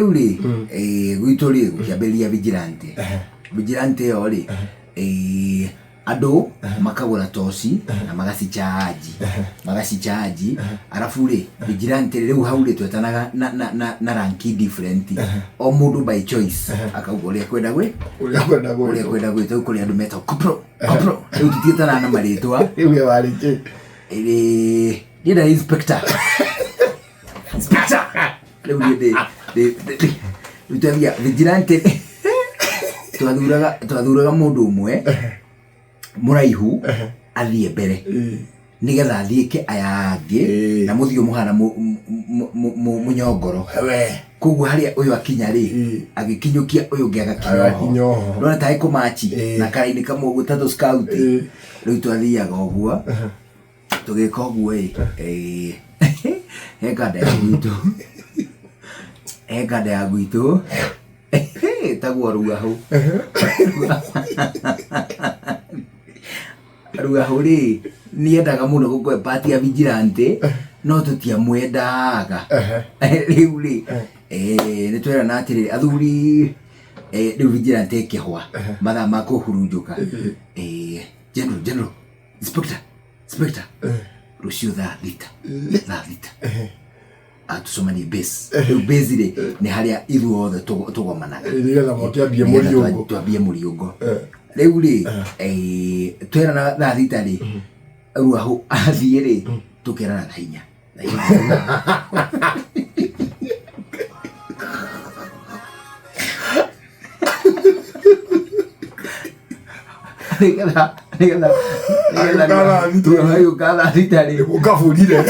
uri gwitori gukiamberia vigilante vigilante ori ando makagura toci na magacichaji arafu ri vigilante riu haure twetanaga na ranki different o mundu by choice akauga ria kwenda gwe tu kuri andu meta kopro riu tutietana na maritwa riu wari ki Dida inspector. Riu utavia vigilante twathuraga mundu umwe muraihu athie mbere nigetha athieke aya angi na muthio muhana munyongoro koguo haria uyu akinya ri agikinyukia uyu ungi agakinyo nona tae kumachi na karaini kamwe gutatu scout riu twathiaga uguo tugeka uguo Engada ya gwitu tagwo Ruahù Ruahù ri niendaga muno gukwe party ya vigilante no tutiamwendaga riu ri ni twera na atiri athuri riu vigilante kihwa mathaa ma kuhurunjuka general inspector rucio thaa thita atusomani base base ri ni haria ithuothe tugomanaga nigetha mokiambie twambie muriungo riu ri twera na thaa thita ri Ruahù athie ri tukerana na hinya nigetha Ruahù kana thita ri ukafundire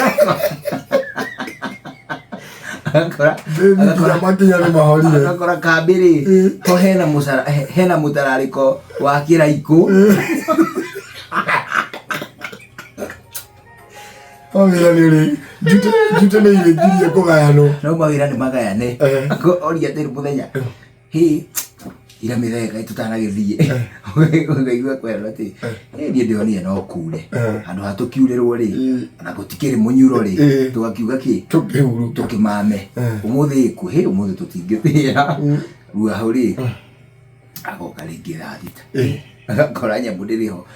agakora kambiri to hena mutarariko wa kiraiku Mawira ni uri jute ni ile ngirie kugayano no mawira ni magayane oria tiri muthenya ira mithega tutanagithie ngaigua kwera ati ni ndionire no kure andu hatukiurirwo ri na gutikiri munyuro ri tugakiuga ki tukimame umuthi ku umuthi tutingithia Ruahù ri agoka ringi rathita agakora nyamu ndiriho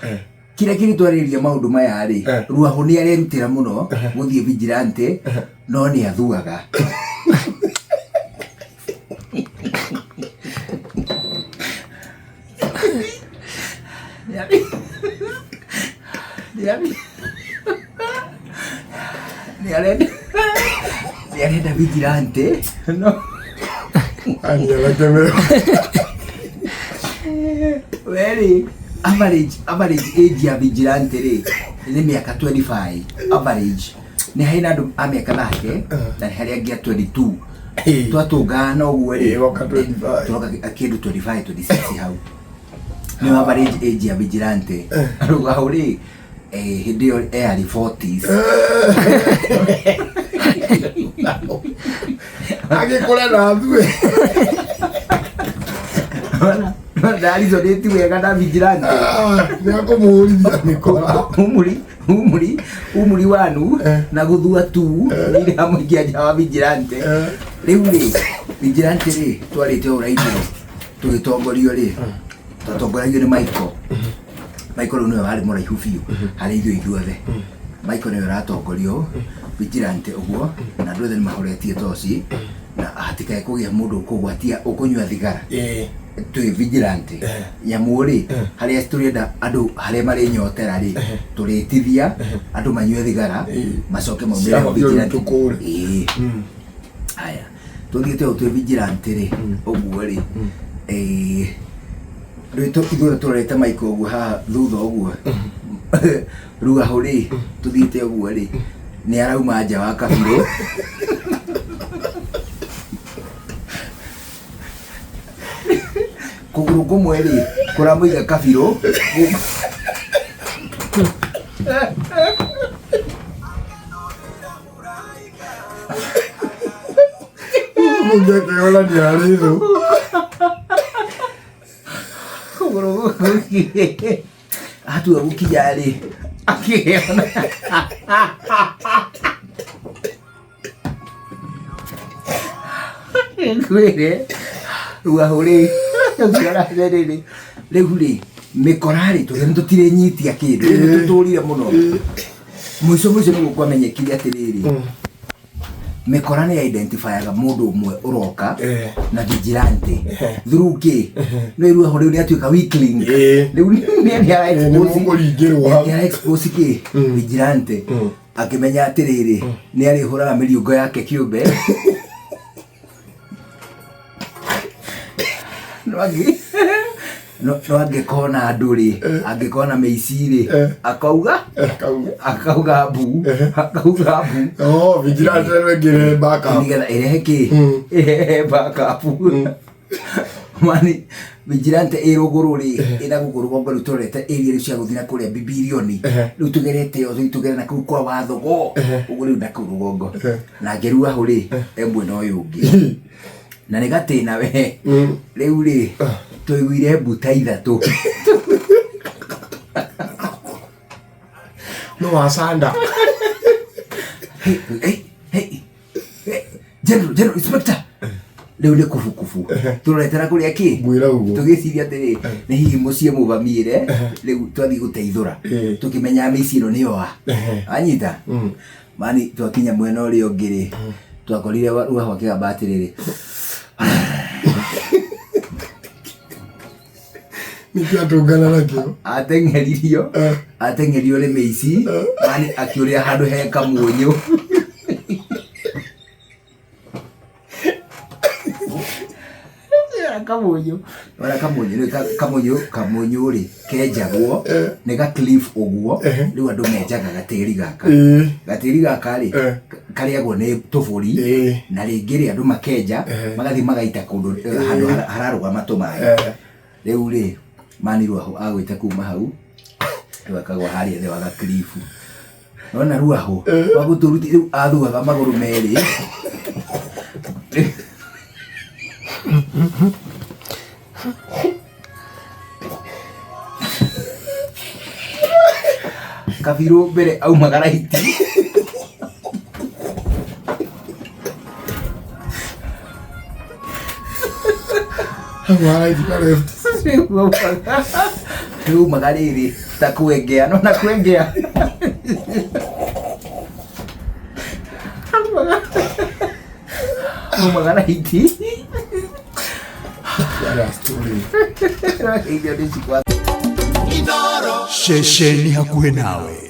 kira kiri twariria maundu maya ri Ruahù ni arerutira muno guthie vigilante no ni athuaga ni arenda vigilante no very average age ya vigilante ri ni miaka 25 average ni haina andu a miaka thake na haria ngia 22 twatungana uguo ri turoka akindu 25 26 hau ni average age ya vigilante Ruahù ri hindi yo early 40s agikora na thue ndari zo deti wega na vigilante niakumurithia nikora umuri wanu na guthua tu ile amuikia jawa vigilante riu ri vigilante ri twarite uraiti tugitongorio ri tutongorio ni Michael no wari muraihu biu hari ithuothe Michael no ratongorio vigilante uguo na ndothe ni mahoretie toci na hatika kugia mundu kugwatia ukunywa thigara twi vigilante nyamuri haria turienda andu haria mari nyotera ri turitithia andu manywe thigara macoke maumira vigilante haya tuthite twi vigilante ri uguo ri rito ithuothe turete Michael uguo ha thutha uguo Ruahù ri tuthite uguo ri ni arauma nja wa kabiro kuguru kumwe ri kuramuiga kabiro mungeke ola ni arizo kuguru atu agukinya ri akiona Kwere Ruahù ri ukiona riri riu ri mikorari tutire nyitia kindu tuturire muno mwico ni gukwamenyekire atiriri mikora ni identifyaga mundu umwe uroka na vigilante through ki no Ruahù riu ni atuika weakling riu ni expose ki vigilante akimenya atiriri ni ari huraga miriungo yake kiumbe no angekona anduri angekona meiciri akauga bu vigilante wengire backup nigetha ireheki backup mani vigilante irugururi ina gukurugongo rutorete area cia guthina kuria bibilioni riu tugerete yo tugere na kwa wathogo ugu riu ndakurugongo na Ruahù ri embwe no yungi na ni gatina we riu ri tuiguire mbuta ithatu no wasanda hey general inspector riu ni kufukufu turetera kuria ki mwira ugo tugiciria atiri ni hihi mucie muvamire riu twathi guteithura tukimenya mici ino ni oa anyita mani twakinya mwena uri ongiri twakorire Ruahù akigamba atiriri nikiatungana nakio ateng'eririo ni mici mani akiuria handu he kamunyu kamunyu ri kenjagwo ni ga cliff uguo riu andu menjaga gatiri gaka ri kariagwo ni tuburi na ringi ri andu makenja magathi magaita kundu handu hararugama tumaĩ riu ri mani Ruahù agwite kuma hau twakagwa haria the waga cliff nona Ruahù waguturuti riu athuaga maguru meri kabiru mbere aumaga raiti riu magariri ta kwengea nona kwengea aumaga raiti Inooro shesheni hakuhe nawe.